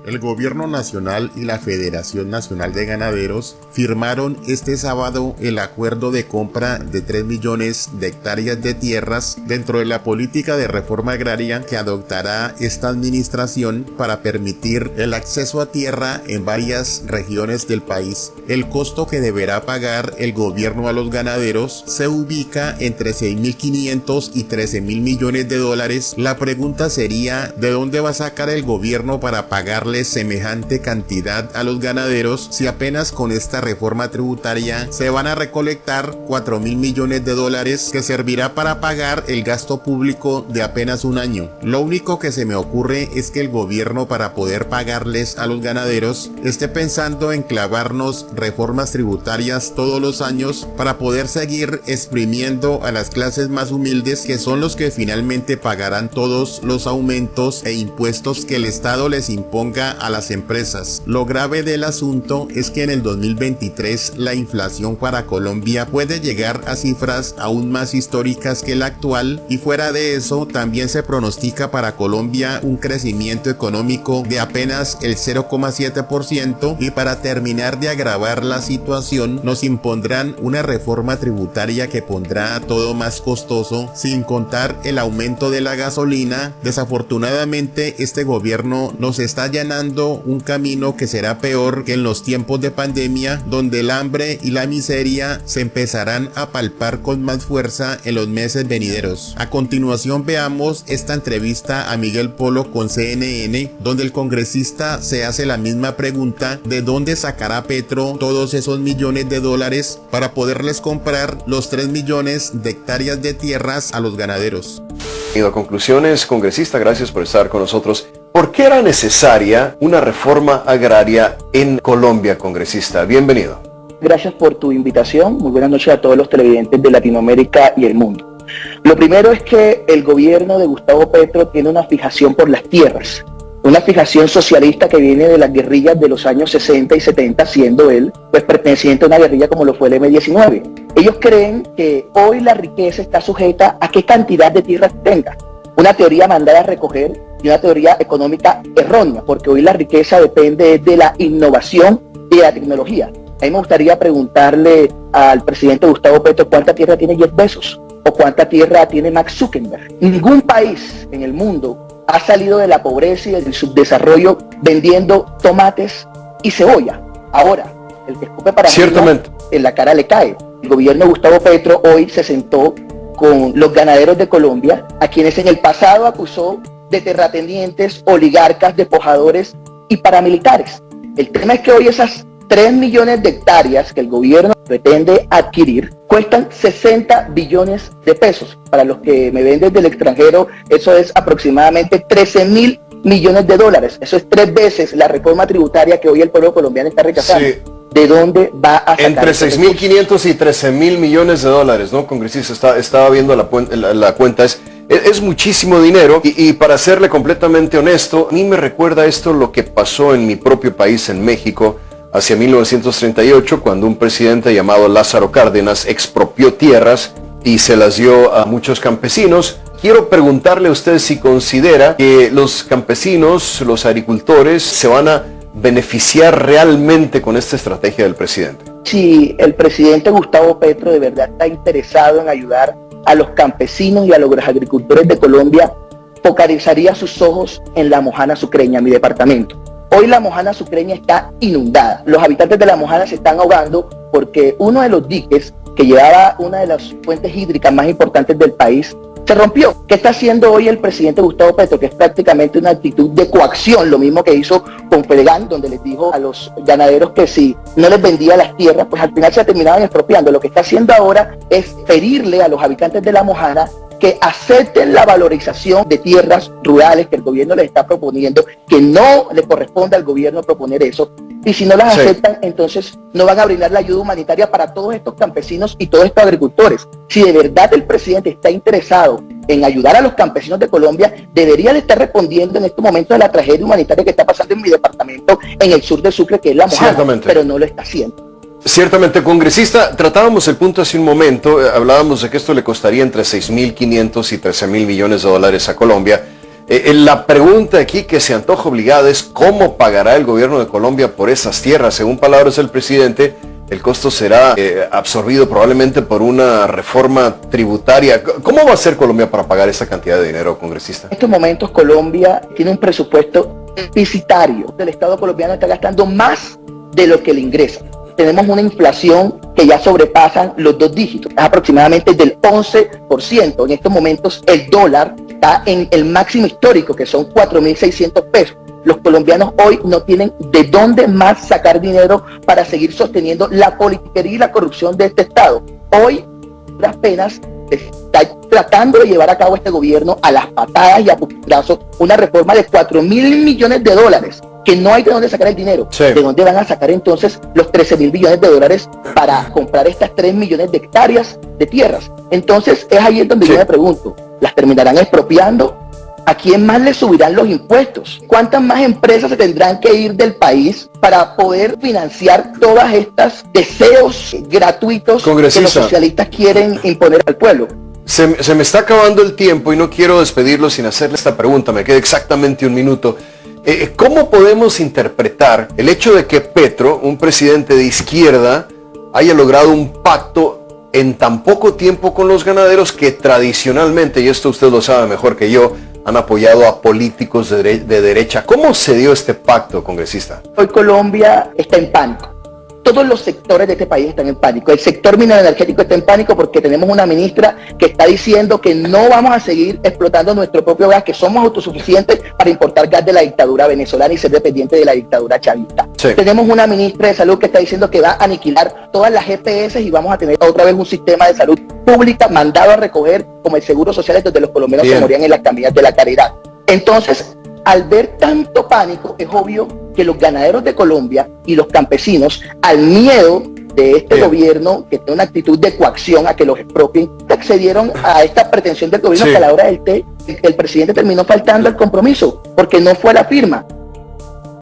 El Gobierno Nacional y la Federación Nacional de Ganaderos firmaron este sábado el acuerdo de compra de 3 millones de hectáreas de tierras dentro de la política de reforma agraria que adoptará esta administración para permitir el acceso a tierra en varias regiones del país. El costo que deberá pagar el gobierno a los ganaderos se ubica entre 6.500 y 13.000 millones de dólares. La pregunta sería, ¿de dónde va a sacar el gobierno para pagarle semejante cantidad a los ganaderos si apenas con esta reforma tributaria se van a recolectar 4.000 millones de dólares que servirá para pagar el gasto público de apenas un año? Lo único que se me ocurre es que el gobierno, para poder pagarles a los ganaderos, esté pensando en clavarnos reformas tributarias todos los años para poder seguir exprimiendo a las clases más humildes, que son los que finalmente pagarán todos los aumentos e impuestos que el Estado les imponga a las empresas. Lo grave del asunto es que en el 2023 la inflación para Colombia puede llegar a cifras aún más históricas que la actual, y fuera de eso también se pronostica para Colombia un crecimiento económico de apenas el 0,7%, y para terminar de agravar la situación nos impondrán una reforma tributaria que pondrá todo más costoso, sin contar el aumento de la gasolina. Desafortunadamente este gobierno nos está allanando un camino que será peor que en los tiempos de pandemia, donde el hambre y la miseria se empezarán a palpar con más fuerza en los meses venideros. A continuación veamos esta entrevista a Miguel Polo con CNN, donde el congresista se hace la misma pregunta: ¿de dónde sacará Petro todos esos millones de dólares para poderles comprar los 3 millones de hectáreas de tierras a los ganaderos? A conclusiones, congresista, gracias por estar con nosotros. ¿Por qué era necesaria una reforma agraria en Colombia, congresista? Bienvenido. Gracias por tu invitación. Muy buenas noches a todos los televidentes de Latinoamérica y el mundo. Lo primero es que el gobierno de Gustavo Petro tiene una fijación por las tierras, una fijación socialista que viene de las guerrillas de los años 60 y 70, siendo él pues perteneciente a una guerrilla como lo fue el M-19. Ellos creen que hoy la riqueza está sujeta a qué cantidad de tierras tenga. Una teoría mandada a recoger y una teoría económica errónea, porque hoy la riqueza depende de la innovación y de la tecnología. A mí me gustaría preguntarle al presidente Gustavo Petro cuánta tierra tiene Jeff Bezos o cuánta tierra tiene Mark Zuckerberg. Ningún país en el mundo ha salido de la pobreza y del subdesarrollo vendiendo tomates y cebolla. Ahora, el que escupe para arriba, en la cara le cae. El gobierno de Gustavo Petro hoy se sentó con los ganaderos de Colombia, a quienes en el pasado acusó de terratenientes, oligarcas, despojadores y paramilitares. El tema es que hoy esas 3 millones de hectáreas que el gobierno pretende adquirir cuestan 60 billones de pesos. Para los que me ven desde el extranjero, eso es aproximadamente 13.000 millones de dólares. Eso es 3 veces la reforma tributaria que hoy el pueblo colombiano está rechazando. Sí. ¿De dónde va a sacar? Entre 6.500 y 13.000 millones de dólares, ¿no, congresista? Estaba viendo la cuenta, es muchísimo dinero, y para serle completamente honesto, a mí me recuerda esto lo que pasó en mi propio país, en México, hacia 1938, cuando un presidente llamado Lázaro Cárdenas expropió tierras y se las dio a muchos campesinos. Quiero preguntarle a usted si considera que los campesinos, los agricultores, se van a beneficiar realmente con esta estrategia del presidente. Si el presidente Gustavo Petro de verdad está interesado en ayudar a los campesinos y a los agricultores de Colombia, focalizaría sus ojos en la Mojana Sucreña, mi departamento. Hoy la Mojana Sucreña está inundada. Los habitantes de la Mojana se están ahogando porque uno de los diques que llevaba una de las fuentes hídricas más importantes del país se rompió. ¿Qué está haciendo hoy el presidente Gustavo Petro? Que es prácticamente una actitud de coacción, lo mismo que hizo con Fedegan, donde les dijo a los ganaderos que si no les vendía las tierras, pues al final se terminaban expropiando. Lo que está haciendo ahora es pedirle a los habitantes de la Mojana que acepten la valorización de tierras rurales que el gobierno les está proponiendo, que no le corresponde al gobierno proponer eso, y si no las aceptan, entonces no van a brindar la ayuda humanitaria para todos estos campesinos y todos estos agricultores. Si de verdad el presidente está interesado en ayudar a los campesinos de Colombia, debería de estar respondiendo en estos momentos a la tragedia humanitaria que está pasando en mi departamento, en el sur de Sucre, que es la Mojana, pero no lo está haciendo. Ciertamente, congresista, tratábamos el punto hace un momento, hablábamos de que esto le costaría entre 6.500 y 13.000 millones de dólares a Colombia. La pregunta aquí que se antoja obligada es ¿cómo pagará el gobierno de Colombia por esas tierras? Según palabras del presidente, el costo será absorbido probablemente por una reforma tributaria. ¿Cómo va a hacer Colombia para pagar esa cantidad de dinero, congresista? En estos momentos Colombia tiene un presupuesto deficitario. El Estado colombiano está gastando más de lo que le ingresa. Tenemos una inflación que ya sobrepasa los 2 dígitos, es aproximadamente del 11%. En estos momentos el dólar está en el máximo histórico, que son 4.600 pesos. Los colombianos hoy no tienen de dónde más sacar dinero para seguir sosteniendo la politiquería y la corrupción de este Estado. Hoy, las penas está tratando de llevar a cabo este gobierno a las patadas y a puñetazos una reforma de 4.000 millones de dólares, que no hay de dónde sacar el dinero. Sí. ¿De dónde van a sacar entonces los 13.000 millones de dólares para comprar estas 3 millones de hectáreas de tierras? Entonces es ahí donde yo me pregunto, ¿las terminarán expropiando? ¿A quién más le subirán los impuestos? ¿Cuántas más empresas se tendrán que ir del país para poder financiar todas estas deseos gratuitos que los socialistas quieren imponer al pueblo? Se me está acabando el tiempo y no quiero despedirlo sin hacerle esta pregunta, me queda exactamente 1 minuto. ¿Cómo podemos interpretar el hecho de que Petro, un presidente de izquierda, haya logrado un pacto en tan poco tiempo con los ganaderos que tradicionalmente, y esto usted lo sabe mejor que yo, han apoyado a políticos de derecha? ¿Cómo se dio este pacto, congresista? Hoy Colombia está en pánico. Todos los sectores de este país están en pánico. El sector minero energético está en pánico porque tenemos una ministra que está diciendo que no vamos a seguir explotando nuestro propio gas, que somos autosuficientes para importar gas de la dictadura venezolana y ser dependientes de la dictadura chavista. Sí. Tenemos una ministra de salud que está diciendo que va a aniquilar todas las EPS y vamos a tener otra vez un sistema de salud pública mandado a recoger como el seguro social donde los colombianos se morían en las camillas de la caridad. Entonces, al ver tanto pánico, es obvio que los ganaderos de Colombia y los campesinos, al miedo de este gobierno que tiene una actitud de coacción a que los expropien, accedieron a esta pretensión del gobierno que a la hora del té, el presidente terminó faltando al compromiso porque no fue a la firma.